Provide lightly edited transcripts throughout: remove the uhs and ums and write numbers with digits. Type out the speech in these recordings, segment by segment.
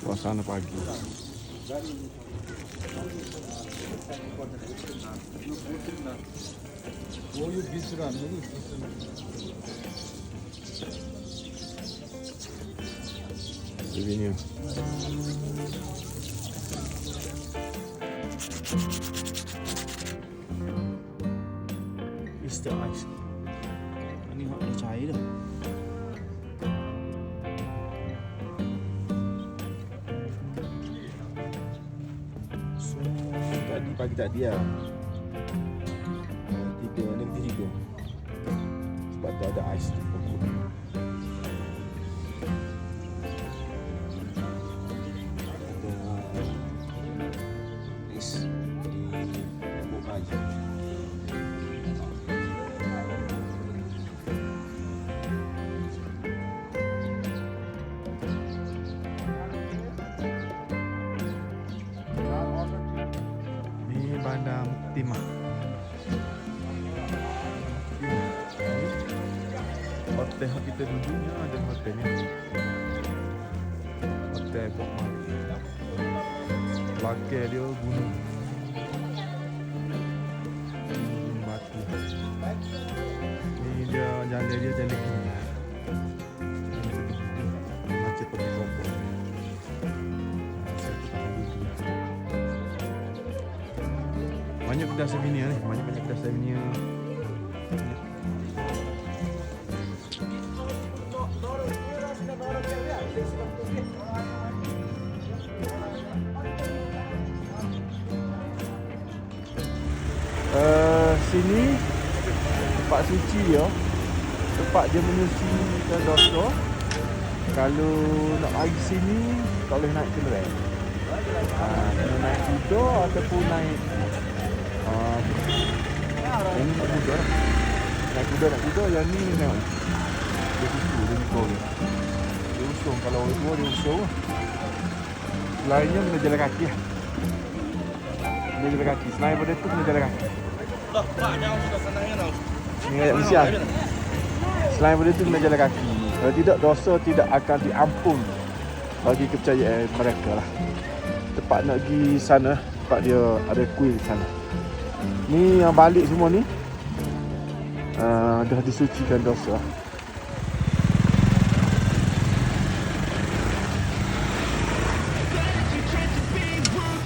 Suasana pagi. Ini. Easter ice. Ini hot dah cair dah. So, pagi tadi lah. 3 sebab tu ada ais di pokok. Ada ais di pokok kayu. Ni Bandar Timah. Hotel kita dulunya ada hotelnya. Hotel Pok Mari. Belakang dia gunung. Batu. Ni dia jalan gini. Macam peti kopor. Banyak kedai souvenir ni. Banyak kedai souvenir. Sini tempat suci dia. Tempat dia menyucikan dosa. Kalau nak pergi sini tak boleh naik kenderaan. Kena naik kuda ataupun naik ini naik kuda lah. Naik kuda yang ni tengok. Dia susu, dia mikau dia. Dia usung, kalau orang tua dia usung lah. Selainnya kena jalan kaki lah. Kena jalan kaki, selain daripada tu kena jalan kaki. Ni ayat Malaysia. Selain daripada tu kena jalan kaki. Kalau tidak, dosa tidak akan diampun bagi kepercayaan mereka lah. Tempat nak pergi sana, tempat dia ada kuil di sana. Ni yang balik semua ni dah disucikan dosa.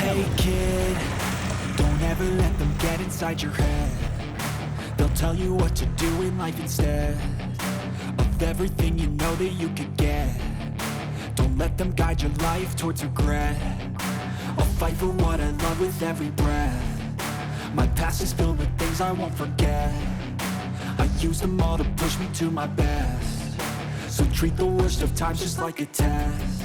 Hey kid, don't ever let them get inside your head. They'll tell you what to do in life instead of everything you know that you could get. Don't let them guide your life towards regret. I'll fight for what I love with every breath. My past is filled with things I won't forget. I use them all to push me to my best. So treat the worst of times just like a test.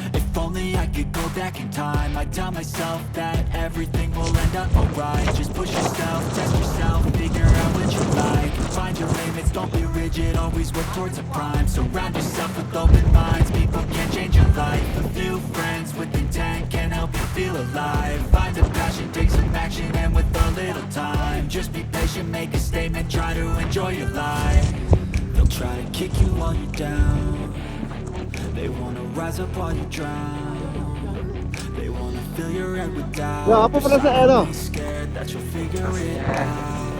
If only I could go back in time, I'd tell myself that everything will end up alright. Just push yourself, test yourself, figure out what you like. Find your limits, don't be rigid, always work towards a prime. Surround yourself with open minds, people can change your life. A few friends with intent can help you feel alive. Find a passion, take some action, and with a little time, just be patient, make a statement, try to enjoy your life. They'll try to kick you while you're down. They wanna rise up while you drown. They wanna fill your head with doubt. Ya, apa perasaan tu? Scared that you'll figure it out.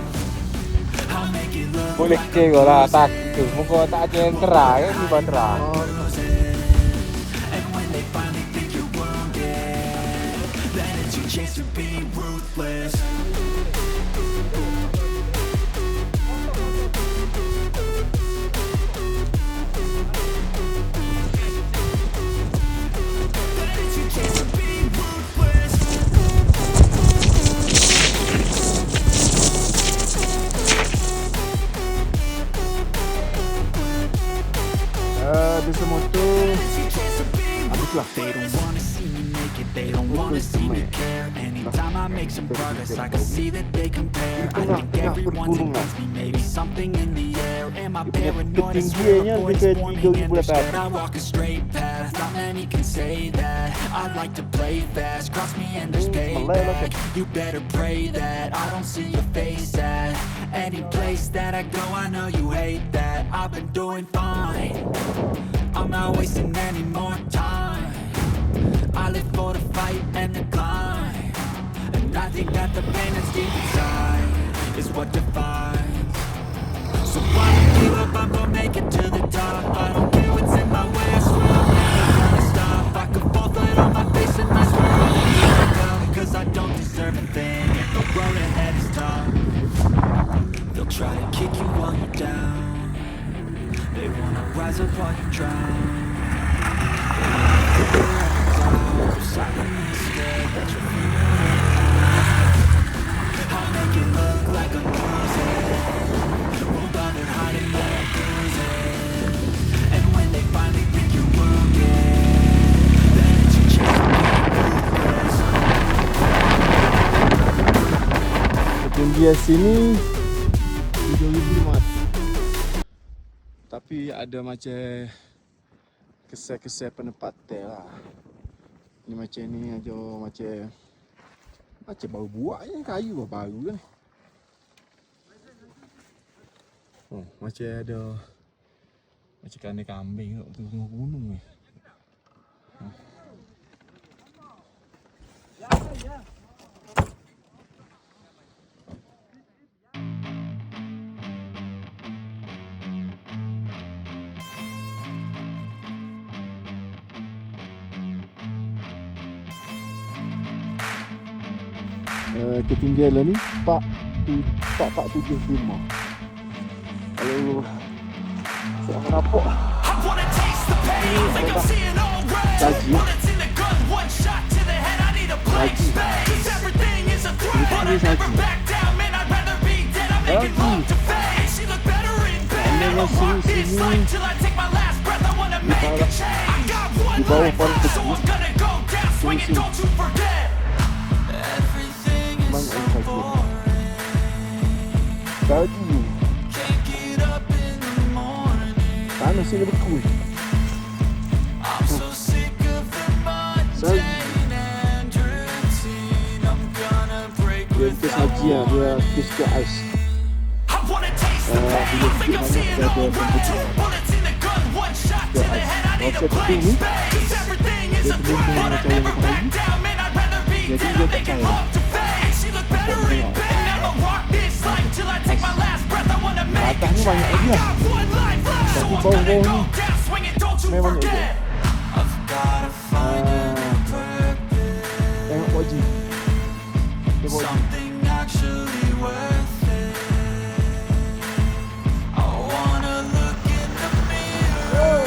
I'll make it look Boleh like kira lah tak tu. Muka tak ada yang terang kan di bandar. and when they finally think you're wounded, then it's your chance to be ruthless. Desa motor. Habislah. They don't wanna see me make it, they don't wanna see me care. Anytime I make some progress, I can see that they compare. I think everyone's against me, maybe something in the air. Am I paranoid? I swear a voice warning and they're scared. I walk a straight path, not many can say that. I like to play fast, cross me and there's payback. You better pray that I don't see your face at any place that I go. I know you hate that. I've been doing fine, I'm not wasting any more time. I live for the fight and the climb, and I think that the pain that's deep inside is what defines. So I don't give up, I'm gonna make it to the top. I don't care what's in my way, I swear I'm never gonna stop. I could fall flat on my face and I swear I won't back up, cause I don't deserve a thing, and the road ahead is tough. They'll try to kick you while you're down, they wanna rise up while you drown. They wanna figure out you're silently scared that you're feeling it. I'll make it look like I'm losing, won't bother hiding that I'm bruising. And when they finally think you're wounded, then it's your chance to Ketinggian sini 7,500. Tapi ada macam kesel-kesel penempatan lah. Ni macam ni aja macam baru buat je, kayu baru kan. Oh, macam ada macam kandang kambing kat tengah gunung ni. Ketinggian ni 475. Kalau saya nampak lagi di bawah paling kecil lagi tanah sini beku dia kes haji lah, dia kes ke ais bila sikit banyak dia ada pembukaan ke ais rasa tepi ni dia terbumbung dengan cahaya matahari jadi dia tak cahaya atas ni banyak lagi lah, tapi bawah-bawah ni memang banyak lagi. Tengok wajib dia wajib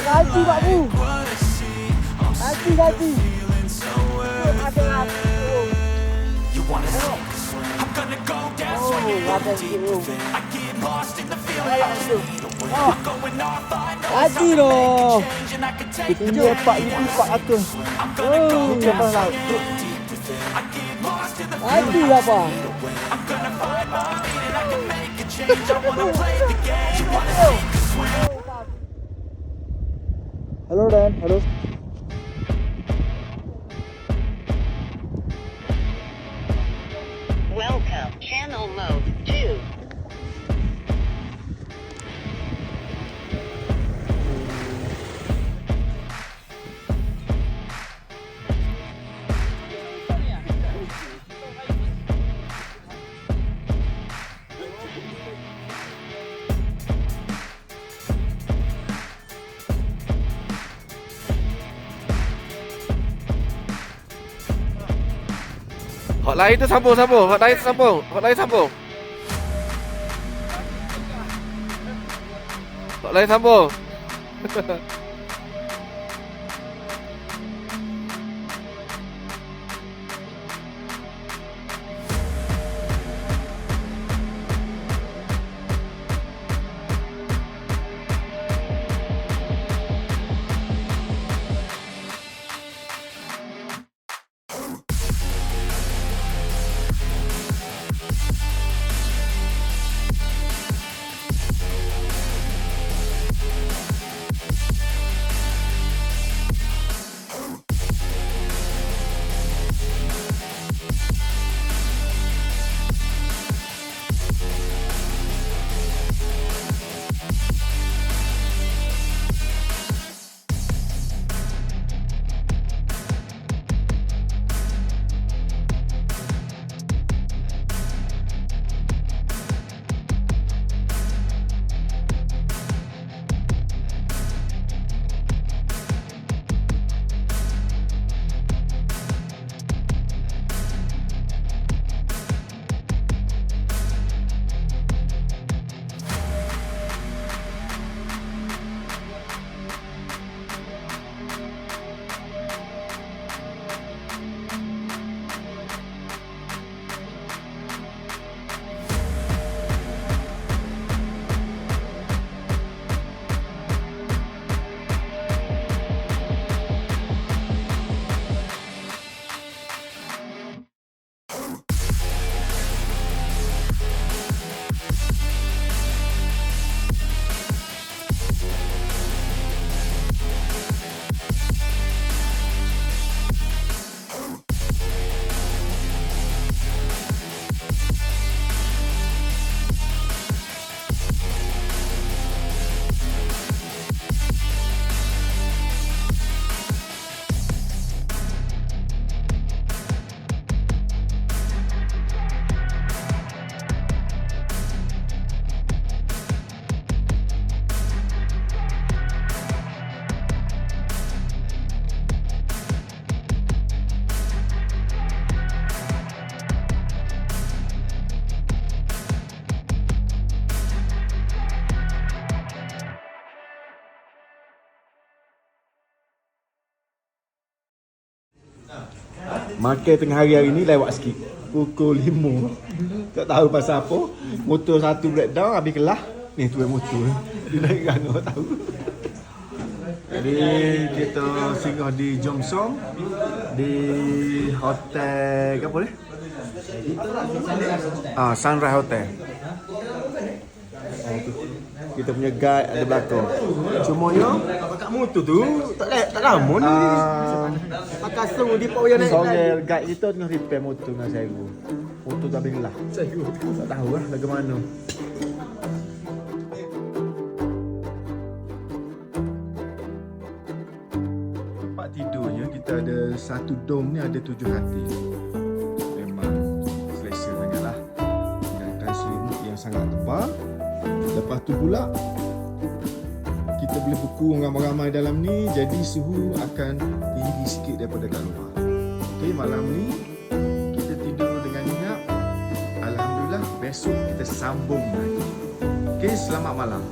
gaji Pak Bu, gaji ada Haji doh. Ketinggian 4,400. Oh, lepas laut. Haji apa? Halo Dan, halo. Welcome, channel mode 2. Hotline tu sambung. Hotline sambung. Makan tengah hari ni lewat sikit. Pukul 5. Tak tahu pasal apa. Motor satu breakdown habis kelah. Ni tu motor. Dia naik ganggu tahu. Jadi kita singgah di Jongsong di hotel apa ni? Sunrise Hotel. Kita punya guide ada belakang. Cuma ya, kat motor tu tak lama ni. Pakai suruh di power naik. Soalnya guide kita tengah repair motor dengan saya. Motor tu habis lah. Tak tahu lah lagu mana. Tempat tidurnya kita ada satu dom ni ada 7 katil. Memang selesa sangatlah. Dengan selimut yang sangat tebal. Lepas tu pula kita boleh berkurung ramai-ramai dalam ni, jadi suhu akan tinggi sikit daripada kat luar. Okey, malam ni kita tidur dengan nyenyak. Alhamdulillah, besok kita sambung lagi. Okey, selamat malam.